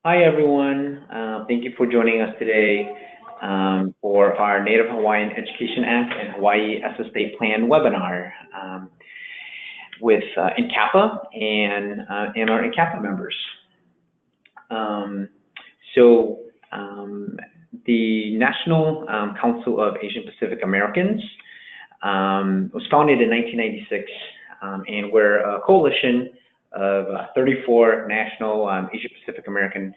Hi, everyone. Thank you for joining us today for our Native Hawaiian Education Act and Hawaii ESSA State Plan webinar with NCAPA and our NCAPA members. So the National Council of Asian Pacific Americans was founded in 1996, and we're a coalition of 34 national Asia Pacific American,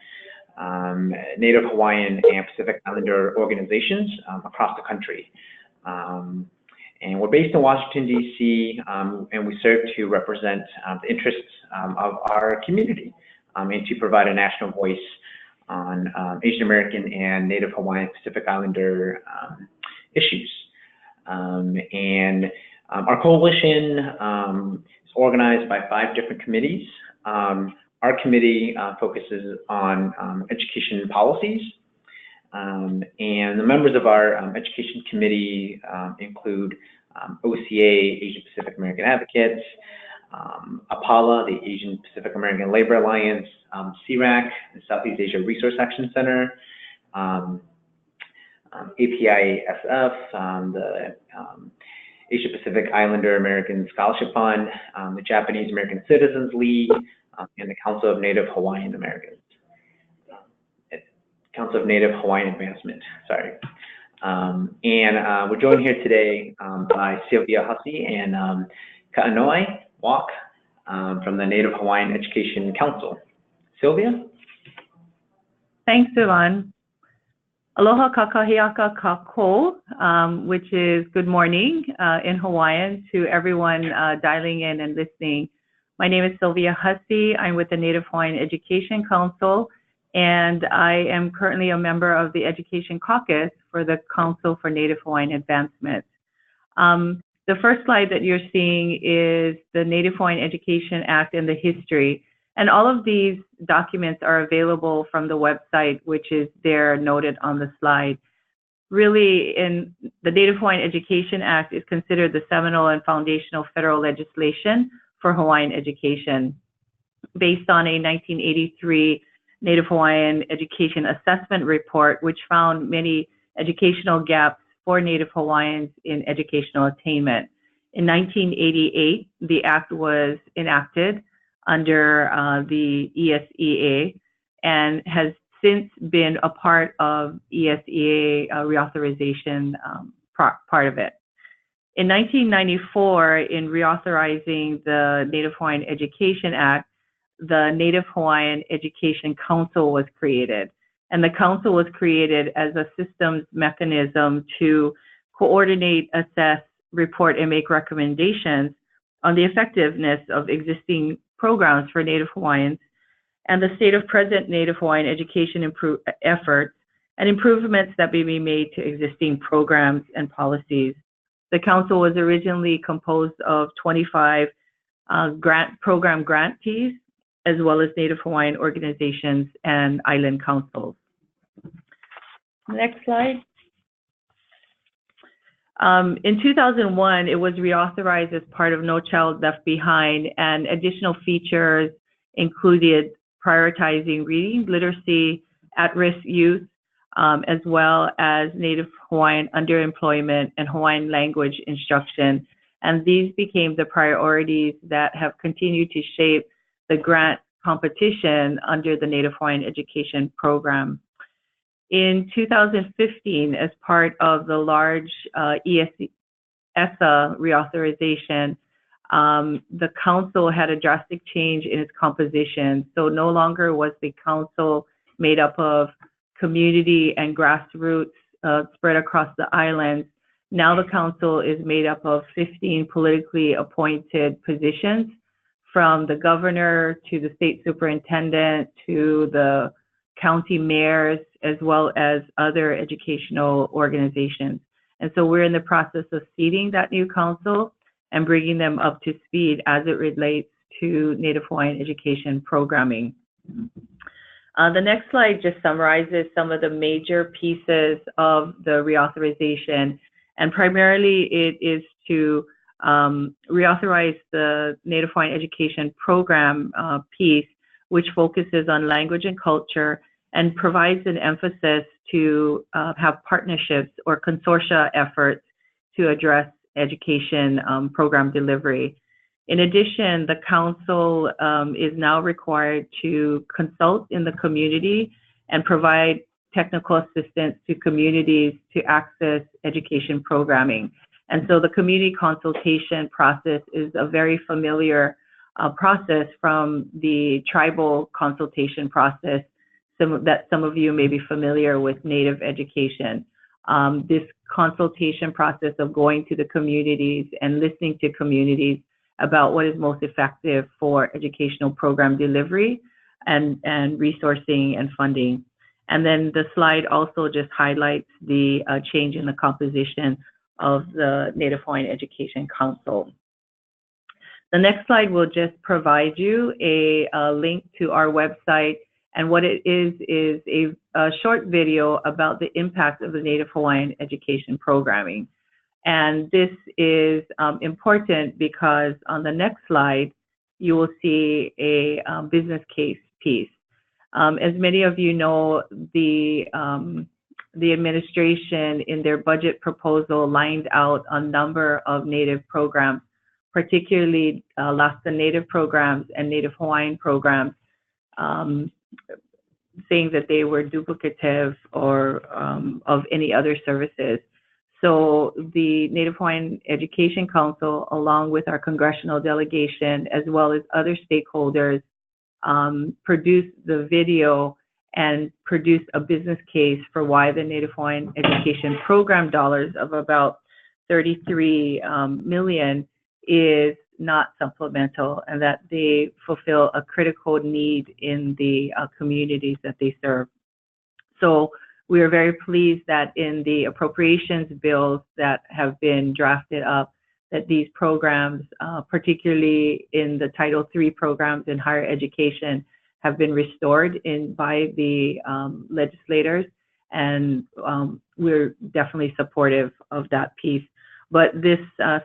Native Hawaiian, and Pacific Islander organizations across the country. And we're based in Washington, D.C., and we serve to represent the interests of our community and to provide a national voice on Asian American and Native Hawaiian Pacific Islander issues. Our coalition is organized by 5 different committees. Our committee focuses on education policies, and the members of our education committee include OCA, Asian Pacific American Advocates, APALA, the Asian Pacific American Labor Alliance, CIRAC, the Southeast Asia Resource Action Center, APISF, the Asia Pacific Islander American Scholarship Fund, the Japanese American Citizens League, and the Council of Native Hawaiian Americans. Council of Native Hawaiian Advancement, sorry. We're joined here today by Sylvia Hussey and Ka'anoi Walk from the Native Hawaiian Education Council. Sylvia? Thanks, Ivan. Aloha kakahiaka kako, which is good morning in Hawaiian to everyone dialing in and listening. My name is Sylvia Hussey. I'm with the Native Hawaiian Education Council, and I am currently a member of the Education Caucus for the Council for Native Hawaiian Advancement. The first slide that you're seeing is the Native Hawaiian Education Act and the history. And all of these documents are available from the website, which is there noted on the slide. Really, in the Native Hawaiian Education Act is considered the seminal and foundational federal legislation for Hawaiian education. Based on a 1983 Native Hawaiian Education Assessment Report, which found many educational gaps for Native Hawaiians in educational attainment. In 1988, the act was enacted under the ESSA and has since been a part of ESSA reauthorization part of it. In 1994, in reauthorizing the Native Hawaiian Education Act, the Native Hawaiian Education Council was created. And the council was created as a systems mechanism to coordinate, assess, report, and make recommendations on the effectiveness of existing programs for Native Hawaiians and the state of present Native Hawaiian education efforts and improvements that may be made to existing programs and policies. The council was originally composed of 25 program grantees, as well as Native Hawaiian organizations and island councils. Next slide. In 2001, it was reauthorized as part of No Child Left Behind, and additional features included prioritizing reading, literacy, at-risk youth, as well as Native Hawaiian underemployment and Hawaiian language instruction. And these became the priorities that have continued to shape the grant competition under the Native Hawaiian Education Program. In 2015, as part of the large ESSA reauthorization, the council had a drastic change in its composition. So no longer was the council made up of community and grassroots spread across the islands. Now the council is made up of 15 politically appointed positions, from the governor to the state superintendent to the county mayors, as well as other educational organizations. And so we're in the process of seating that new council and bringing them up to speed as it relates to Native Hawaiian education programming. The next slide just summarizes some of the major pieces of the reauthorization, and primarily it is to reauthorize the Native Hawaiian education program piece, which focuses on language and culture and provides an emphasis to have partnerships or consortia efforts to address education program delivery. In addition, the Council is now required to consult in the community and provide technical assistance to communities to access education programming. And so the community consultation process is a very familiar process from the tribal consultation process that some of you may be familiar with Native education. This consultation process of going to the communities and listening to communities about what is most effective for educational program delivery and resourcing and funding. And then the slide also just highlights the change in the composition of the Native Hawaiian Education Council. The next slide will just provide you a link to our website, and what it is a short video about the impact of the Native Hawaiian education programming. And this is important because on the next slide, you will see a business case piece. As many of you know, the administration in their budget proposal lined out a number of Native programs, particularly Alaska Native programs and Native Hawaiian programs, saying that they were duplicative or of any other services. So the Native Hawaiian Education Council, along with our congressional delegation, as well as other stakeholders, produced the video and produced a business case for why the Native Hawaiian education program dollars of about $33 million is not supplemental, and that they fulfill a critical need in the communities that they serve. So we are very pleased that in the appropriations bills that have been drafted up, that these programs, particularly in the Title III programs in higher education, have been restored by the legislators, and we're definitely supportive of that piece. But this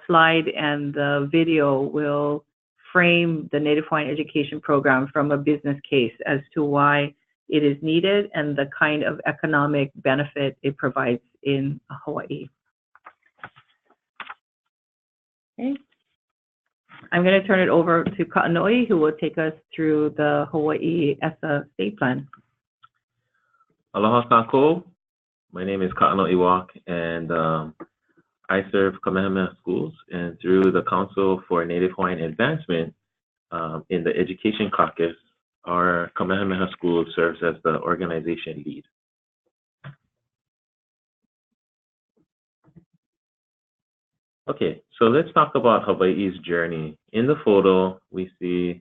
slide and the video will frame the Native Hawaiian education program from a business case as to why it is needed and the kind of economic benefit it provides in Hawaii. Okay. I'm going to turn it over to Ka'anoi, who will take us through the Hawaii ESSA state plan. Aloha kākou. My name is Ka'anoi Walk, and I serve Kamehameha Schools, and through the Council for Native Hawaiian Advancement in the Education Caucus, our Kamehameha School serves as the organization lead. Okay, so let's talk about Hawaii's journey. In the photo, we see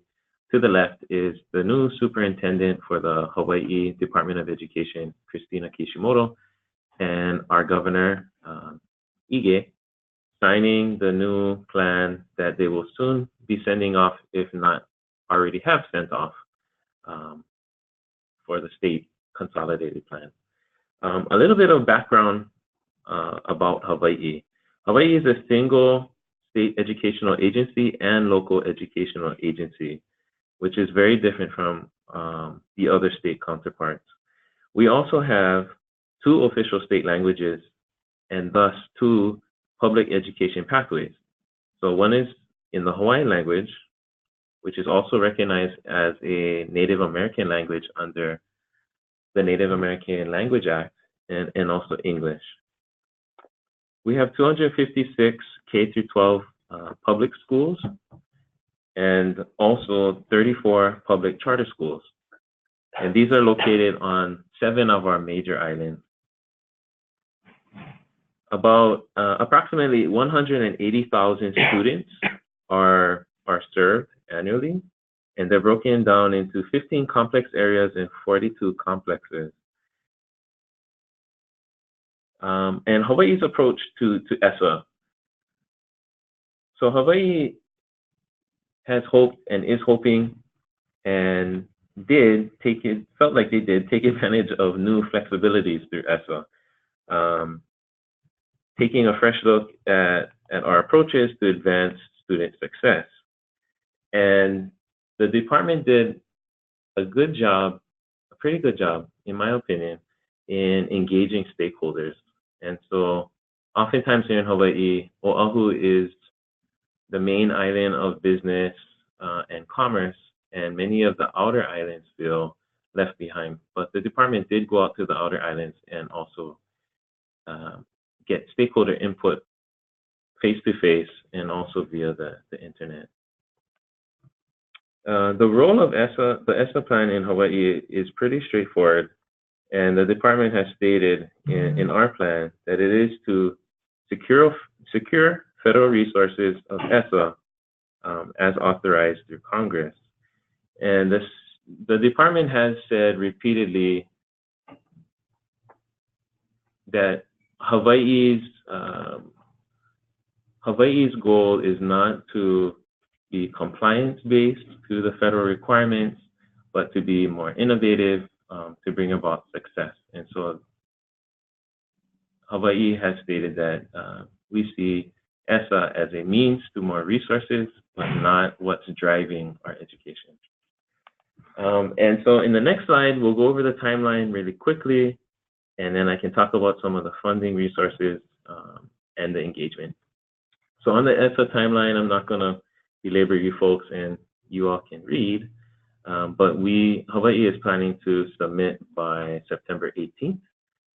to the left is the new superintendent for the Hawaii Department of Education, Christina Kishimoto, and our governor, Ige, signing the new plan that they will soon be sending off, if not already have sent off, for the state consolidated plan. A little bit of background about Hawaii. Hawaii is a single state educational agency and local educational agency, which is very different from the other state counterparts. We also have 2 official state languages and thus 2 public education pathways. So one is in the Hawaiian language, which is also recognized as a Native American language under the Native American Language Act, and also English. We have 256 K-12 public schools and also 34 public charter schools. And these are located on 7 of our major islands. About approximately 180,000 students are served annually, and they're broken down into 15 complex areas and 42 complexes. And Hawaii's approach to ESSA. So Hawaii has hoped and is hoping and felt like they did take advantage of new flexibilities through ESSA. Taking a fresh look at our approaches to advance student success. And the department did a good job, a pretty good job, in my opinion, in engaging stakeholders. And so oftentimes here in Hawaii, Oahu is the main island of business and commerce, and many of the outer islands feel left behind. But the department did go out to the outer islands and also get stakeholder input face-to-face and also via the internet. The role of ESSA, the ESSA plan in Hawaii is pretty straightforward, and the department has stated in our plan that it is to secure federal resources of ESSA as authorized through Congress. And the department has said repeatedly that Hawaii's goal is not to be compliance-based to the federal requirements, but to be more innovative, to bring about success. And so Hawaii has stated that we see ESSA as a means to more resources, but not what's driving our education. And so in the next slide, we'll go over the timeline really quickly, and then I can talk about some of the funding resources and the engagement. So on the ESSA timeline, I'm not going to belabor you folks, and you all can read, but Hawaii is planning to submit by September 18th,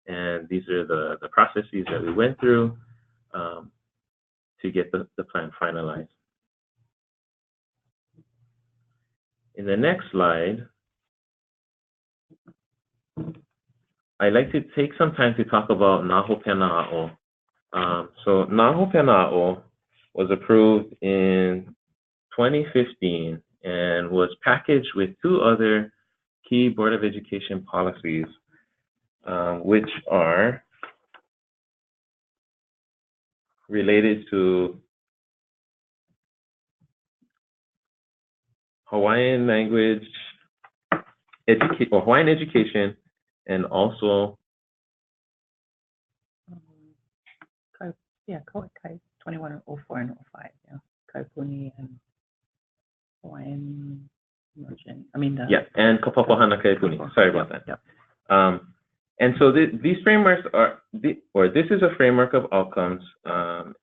and these are the processes that we went through to get the plan finalized. In the next slide, I'd like to take some time to talk about Naho Pena'a'o. So Naho Pena'a'o was approved in 2015 and was packaged with two other key Board of Education policies, which are related to Hawaiian language, Hawaiian education, and also yeah, 2104 and 05, yeah, Kaipuni and Hawaiian immersion. Yeah, and Kapapaʻahana Kaipuni. Sorry about that. Yep. And so these frameworks this is a framework of outcomes, and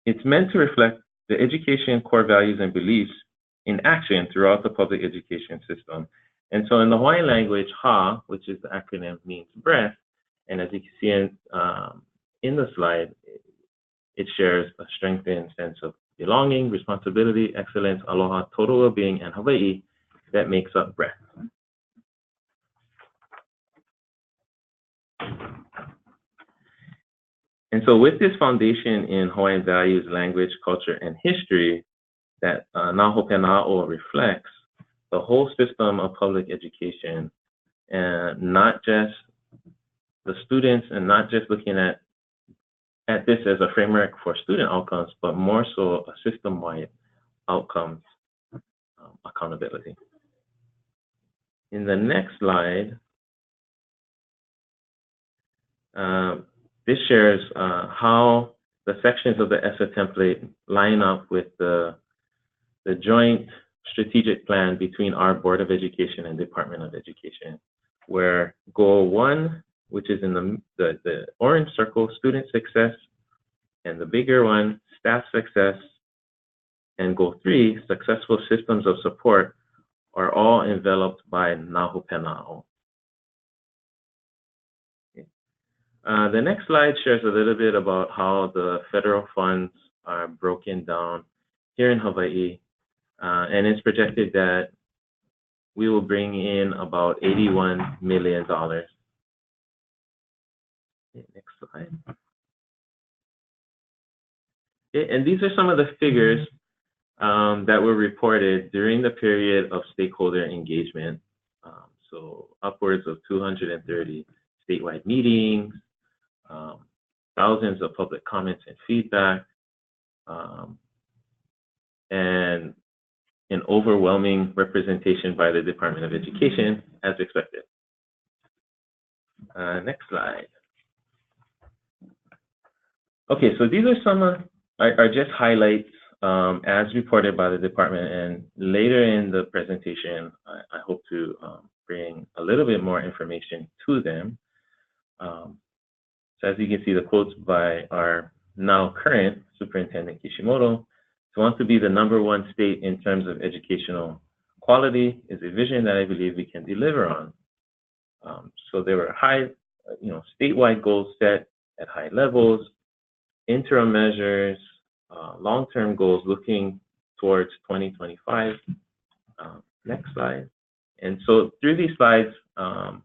it's meant to reflect the education core values and beliefs in action throughout the public education system. And so in the Hawaiian language, HA, which is the acronym, means breath, and as you can see in the slide, it shares a strengthened sense of belonging, responsibility, excellence, aloha, total well-being, and Hawaii that makes up breath. And so with this foundation in Hawaiian values, language, culture, and history that Naho Pena'a'o reflects, the whole system of public education, and not just the students, and not just looking at this as a framework for student outcomes, but more so a system-wide outcomes accountability. In the next slide, this shares how the sections of the ESSA template line up with the joint strategic plan between our Board of Education and Department of Education, where Goal 1, which is in the orange circle, student success, and the bigger one, staff success, and Goal 3, successful systems of support, are all enveloped by Naho Pena'a'o. The next slide shares a little bit about how the federal funds are broken down here in Hawaii, and it's projected that we will bring in about $81 million. Okay, next slide. Okay, and these are some of the figures that were reported during the period of stakeholder engagement. So upwards of 230 statewide meetings, thousands of public comments and feedback, and an overwhelming representation by the Department of Education, as expected. Next slide. Okay, so these are some are just highlights as reported by the department, and later in the presentation, I hope to bring a little bit more information to them. So as you can see, the quotes by our now current Superintendent Kishimoto: to want to be the #1 state in terms of educational quality is a vision that I believe we can deliver on. So there were high, statewide goals set at high levels, interim measures, long-term goals looking towards 2025. Next slide. And so through these slides, I'm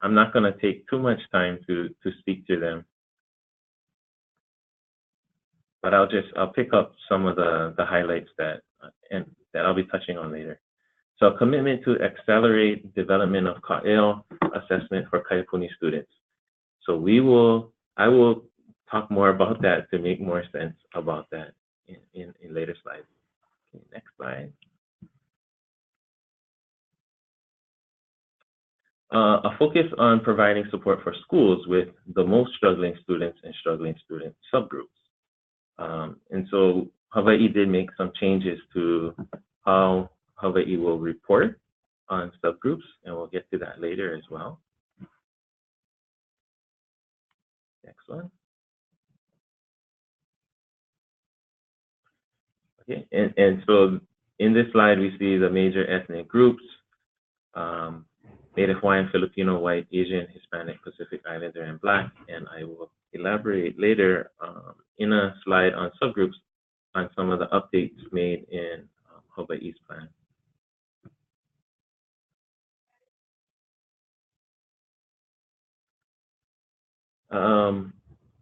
not going to take too much time to speak to them, but I'll pick up some of the highlights that I'll be touching on later. So a commitment to accelerate development of Ka'el assessment for Kaipuni students. So I will talk more about that to make more sense about that in later slides. Okay, next slide. A focus on providing support for schools with the most struggling students and struggling student subgroups. And so Hawaii did make some changes to how Hawaii will report on subgroups, and we'll get to that later as well. Next one. Okay, and so in this slide, we see the major ethnic groups: Native Hawaiian, Filipino, White, Asian, Hispanic, Pacific Islander, and Black. And I will elaborate later in a slide on subgroups on some of the updates made in Hawaii's plan.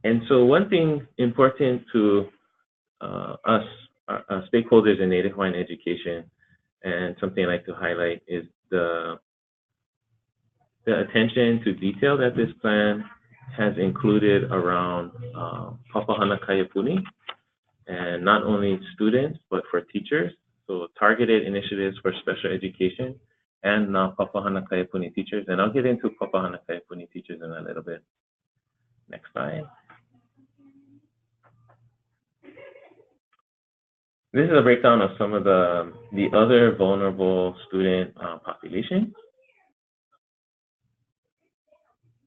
And so one thing important to us, stakeholders in Native Hawaiian education, and something I'd like to highlight is the attention to detail that this plan has included around Papahana Kaiapuni, and not only students, but for teachers. So targeted initiatives for special education and Papahana Kaiapuni teachers. And I'll get into Papahana Kaiapuni teachers in a little bit. Next slide. This is a breakdown of some of the other vulnerable student populations,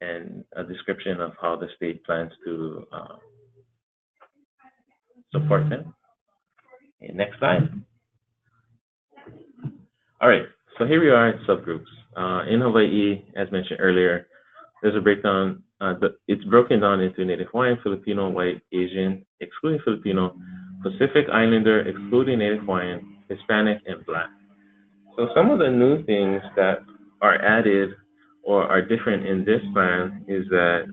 and a description of how the state plans to support them. Okay, next slide. All right, so here we are at subgroups. In Hawaii, as mentioned earlier, there's a breakdown. It's broken down into Native Hawaiian, Filipino, White, Asian, excluding Filipino, Pacific Islander, excluding Native Hawaiian, Hispanic, and Black. So some of the new things that are added or are different in this plan is that,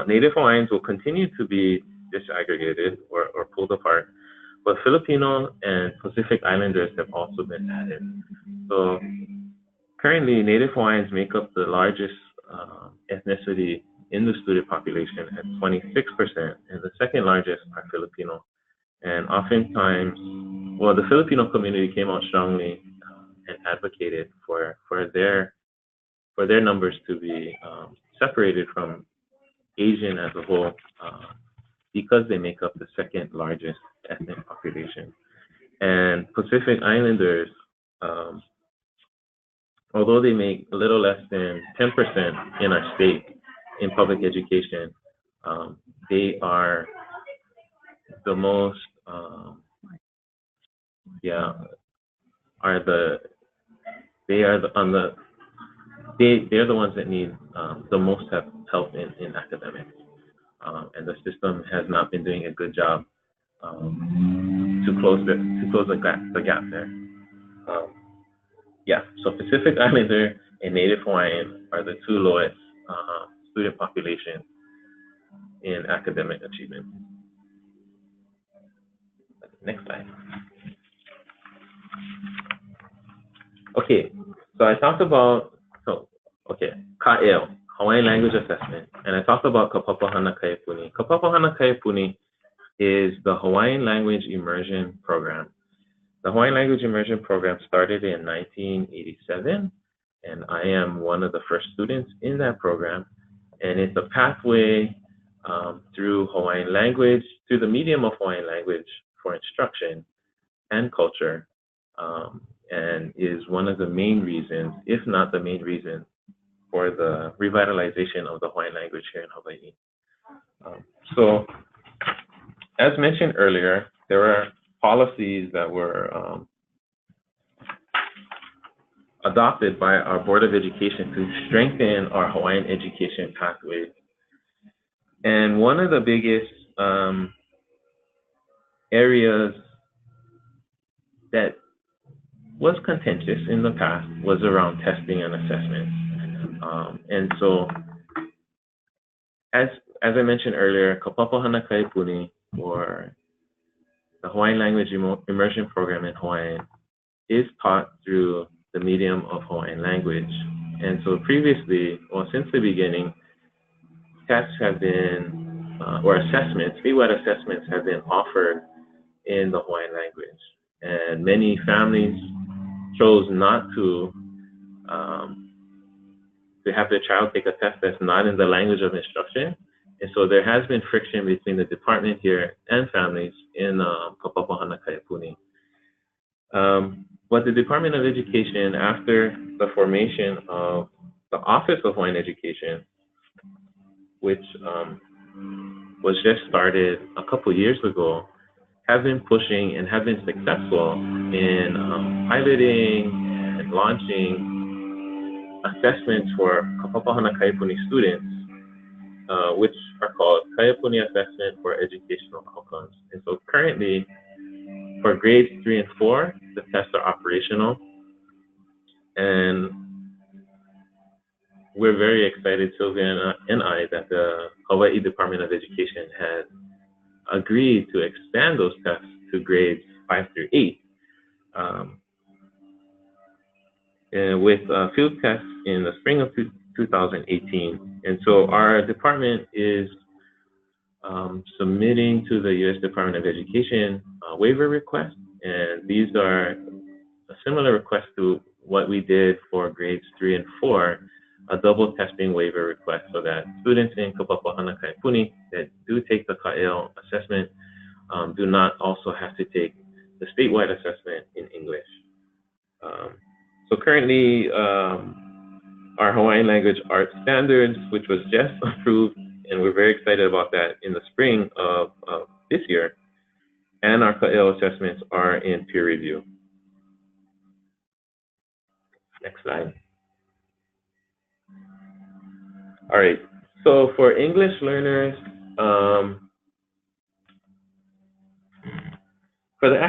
Native Hawaiians will continue to be disaggregated or pulled apart, but Filipino and Pacific Islanders have also been added. So currently, Native Hawaiians make up the largest ethnicity in the student population at 26%, and the second largest are Filipino. And oftentimes, the Filipino community came out strongly and advocated for their numbers to be separated from Asian as a whole, because they make up the second largest ethnic population. And Pacific Islanders, although they make a little less than 10% in our state in public education, they are the most, they're the ones that need the most help in academics, and the system has not been doing a good job to close the gap there. So Pacific Islander and Native Hawaiian are the two lowest student populations in academic achievement. Next slide. Okay, so I talked about, Ka'el, Hawaiian Language Assessment, and I talked about Kapapahana Kaiapuni. Kapapahana Kaiapuni is the Hawaiian Language Immersion Program. The Hawaiian Language Immersion Program started in 1987, and I am one of the first students in that program. And it's a pathway through Hawaiian language, through the medium of Hawaiian language for instruction and culture, and is one of the main reasons, if not the main reason, for the revitalization of the Hawaiian language here in Hawaii. So, as mentioned earlier, there are policies that were adopted by our Board of Education to strengthen our Hawaiian education pathways. And one of the biggest areas that was contentious in the past was around testing and assessment. And so, as I mentioned earlier, Kaupapa Hana Kaipuni, or the Hawaiian Language Immersion Program in Hawaiian, is taught through the medium of Hawaiian language. And so previously, or since the beginning, tests have been, or assessments, statewide assessments have been offered in the Hawaiian language. And many families chose not to have their child take a test that's not in the language of instruction. And so there has been friction between the department here and families in Kaupapa Hana Kaipuni. But the Department of Education, after the formation of the Office of Hawaiian Education, which was just started a couple years ago, have been pushing and have been successful in piloting and launching assessments for Kaupapa Hana Kaipuni students, which are called Kaipuni Assessment for Educational Outcomes. And so currently, for grades 3 and 4, the tests are operational. And we're very excited, Sylvia and I, that the Hawaii Department of Education had agreed to expand those tests to grades 5 through 8, and with field tests in the spring of 2018. And so our department is submitting to the U.S. Department of Education waiver requests, and these are a similar request to what we did for grades 3 and 4, a double testing waiver request, so that students in Kaupapa Hana Kaipuni that do take the Ka'eo assessment do not also have to take the statewide assessment in English. So currently, our Hawaiian Language Arts Standards, which was just approved, and we're very excited about that, in the spring of this year, and our Ka'eo assessments are in peer review. Next slide. All right, so for English learners, for the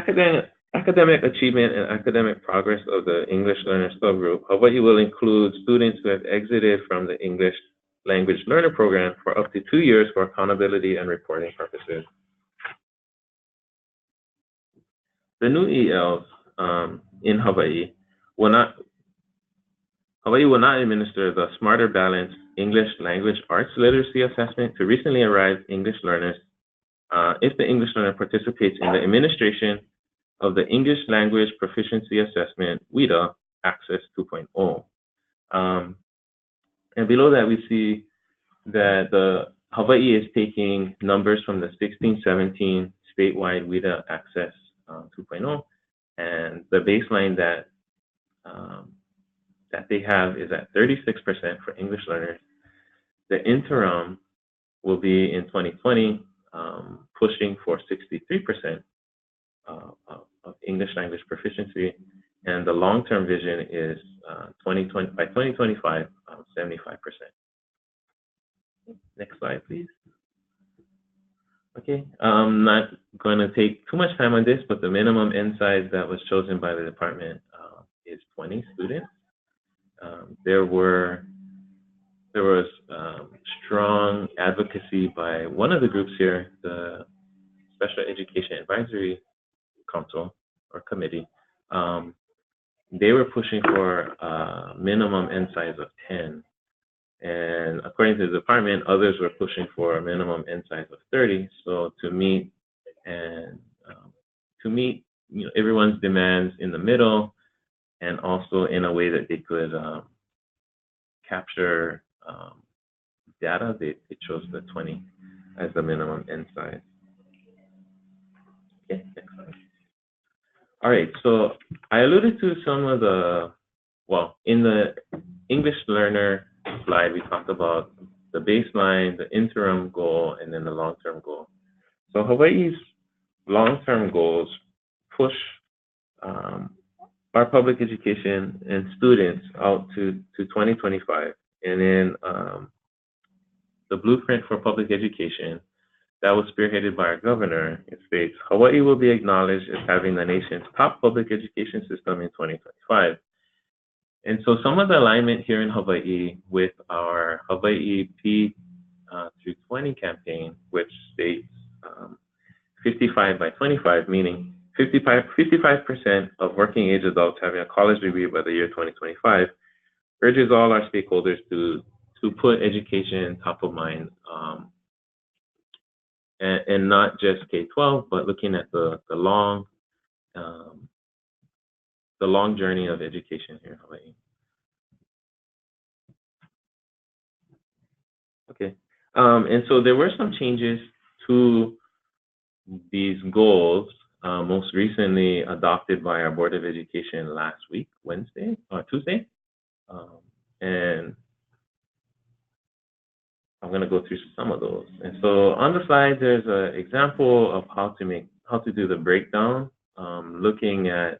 academic achievement and academic progress of the English learner subgroup, Hawaii will include students who have exited from the English language learner program for up to 2 years for accountability and reporting purposes. The new ELs in Hawaii will not administer the Smarter Balanced English Language Arts Literacy Assessment to recently arrived English learners if the English learner participates in the administration of the English Language Proficiency Assessment, WIDA, Access 2.0. And below that, we see that the Hawaii is taking numbers from the 16-17 statewide WIDA Access 2.0, and the baseline that they have is at 36% for English learners. The interim will be in 2020, pushing for 63% of English language proficiency, and the long-term vision is by 2025, 75%. Next slide, please. Okay, I'm not going to take too much time on this, but the minimum N size that was chosen by the department is 20 students. There was strong advocacy by one of the groups here, the Special Education Advisory Council or Committee. They were pushing for a minimum N size of 10. And according to the department, others were pushing for a minimum N size of 30. So to meet everyone's demands in the middle, and also in a way that they could capture data, they chose the 20. as the minimum N size. Okay, next slide. All right, so I alluded to some of the, well, in the English learner slide, we talked about the baseline, the interim goal, and then the long-term goal. So Hawaii's long-term goals push our public education and students out to 2025. And in the blueprint for public education that was spearheaded by our governor, it states, Hawaii will be acknowledged as having the nation's top public education system in 2025. And so some of the alignment here in Hawaii with our Hawaii P through 20 campaign, which states 55 by 25, meaning 55% of working age adults having a college degree by the year 2025, urges all our stakeholders to put education top of mind, and not just K-12, but looking at the long journey of education here in Hawaii. Okay, and so there were some changes to these goals, most recently adopted by our Board of Education last week, Tuesday, and I'm going to go through some of those. And so on the slide, there's an example of how to do the breakdown, looking at,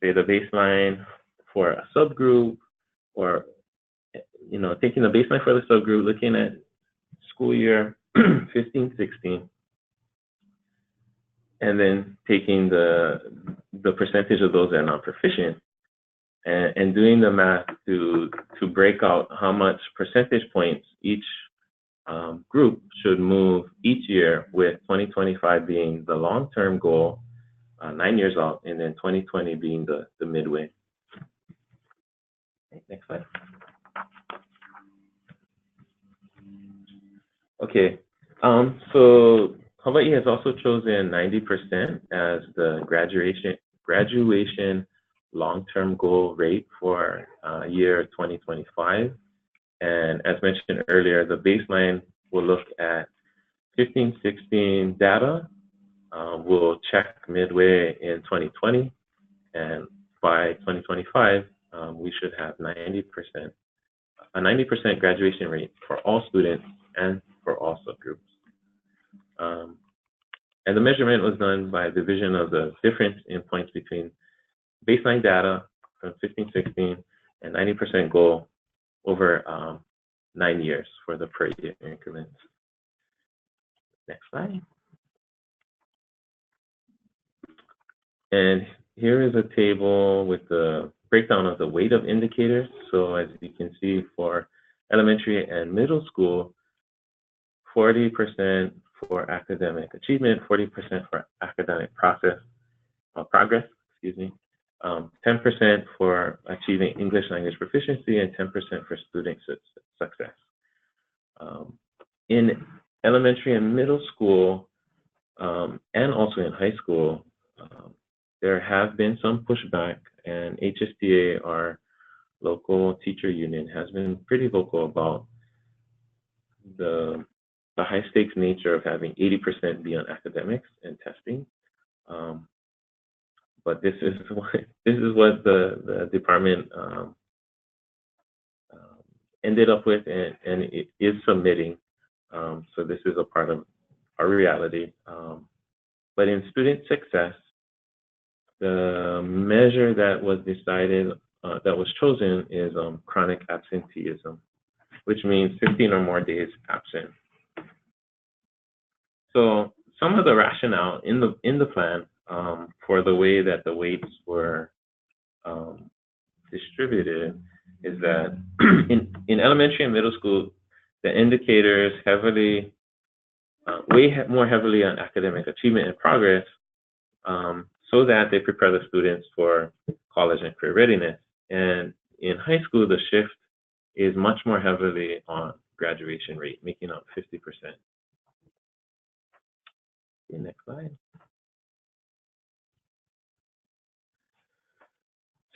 say, the baseline for a subgroup, or taking the baseline for the subgroup, looking at school year 15-16, and then taking the percentage of those that are not proficient, and doing the math to break out how much percentage points each group should move each year, with 2025 being the long-term goal, 9 years out, and then 2020 being the midway. Okay, next slide. Okay, so Hawaii has also chosen 90% as the graduation long-term goal rate for year 2025. And as mentioned earlier, the baseline will look at 15-16 data. We'll check midway in 2020, and by 2025, we should have a 90% graduation rate for all students and for all subgroups. And the measurement was done by division of the difference in points between baseline data from 15-16 and 90% goal over 9 years for the per year increments. Next slide. And here is a table with the breakdown of the weight of indicators. So as you can see, for elementary and middle school, 40% for academic achievement, 40% for academic progress, 10% for achieving English language proficiency, and 10% for student success. In elementary and middle school, and also in high school, there have been some pushback, and HSTA, our local teacher union, has been pretty vocal about the high stakes nature of having 80% be on academics and testing. But this is what the department ended up with, and it is submitting. So this is a part of our reality. But in student success, the measure that was decided, that was chosen, is chronic absenteeism, which means 15 or more days absent. So some of the rationale in the plan for the way that the weights were distributed is that in elementary and middle school, the indicators weigh more heavily on academic achievement and progress, so that they prepare the students for college and career readiness. And in high school, the shift is much more heavily on graduation rate, making up 50%. Okay, next slide.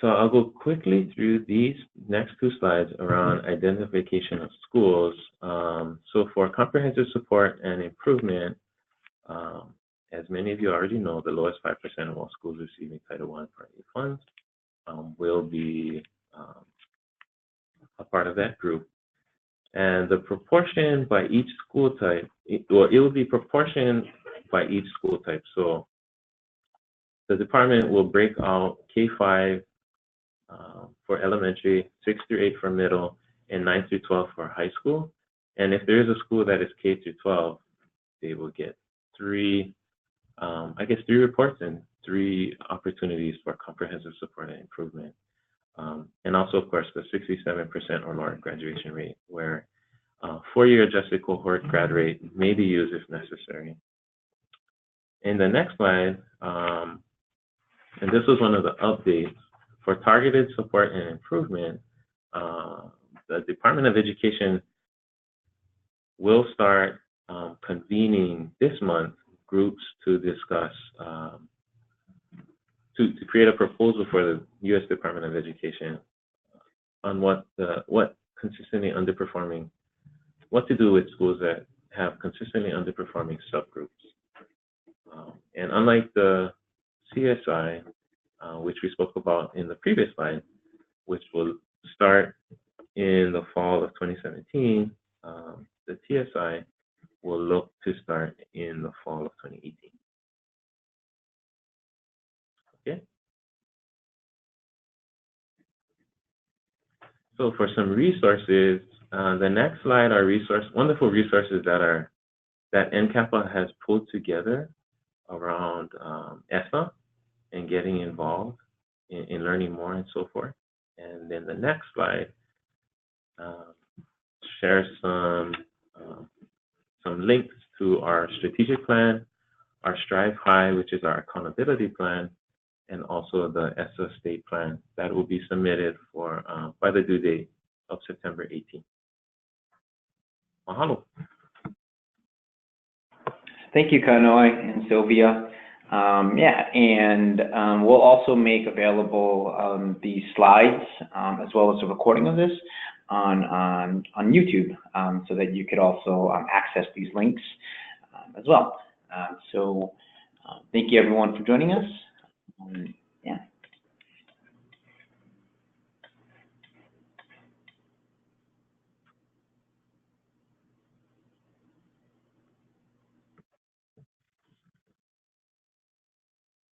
So I'll go quickly through these next two slides around identification of schools. So for comprehensive support and improvement, as many of you already know, the lowest 5% of all schools receiving Title I Part A funds will be a part of that group. And the proportion by each school type, it will be proportioned by each school type. So the department will break out K-5 for elementary, 6 through 8 for middle, and 9 through 12 for high school. And if there is a school that is K through 12, they will get three reports and 3 opportunities for comprehensive support and improvement. And also, of course, the 67% or lower graduation rate, where 4-year adjusted cohort grad rate may be used if necessary. In the next slide, and this was one of the updates, for targeted support and improvement, the Department of Education will start convening this month groups to discuss, to create a proposal for the U.S. Department of Education on what consistently underperforming, what to do with schools that have consistently underperforming subgroups. And unlike the CSI, which we spoke about in the previous slide, which will start in the fall of 2017, the TSI will look to start in the fall of 2018. Okay. So for some resources, the next slide are wonderful resources that NCAPA has pulled together around ESSA and getting involved in learning more and so forth. And then the next slide shares some links to our strategic plan, our Strive High, which is our accountability plan, and also the ESSA state plan that will be submitted for by the due date of September 18th. Mahalo. Thank you, Kanoy and Sylvia. We'll also make available these slides as well as a recording of this on YouTube so that you could also access these links as well. So thank you everyone for joining us.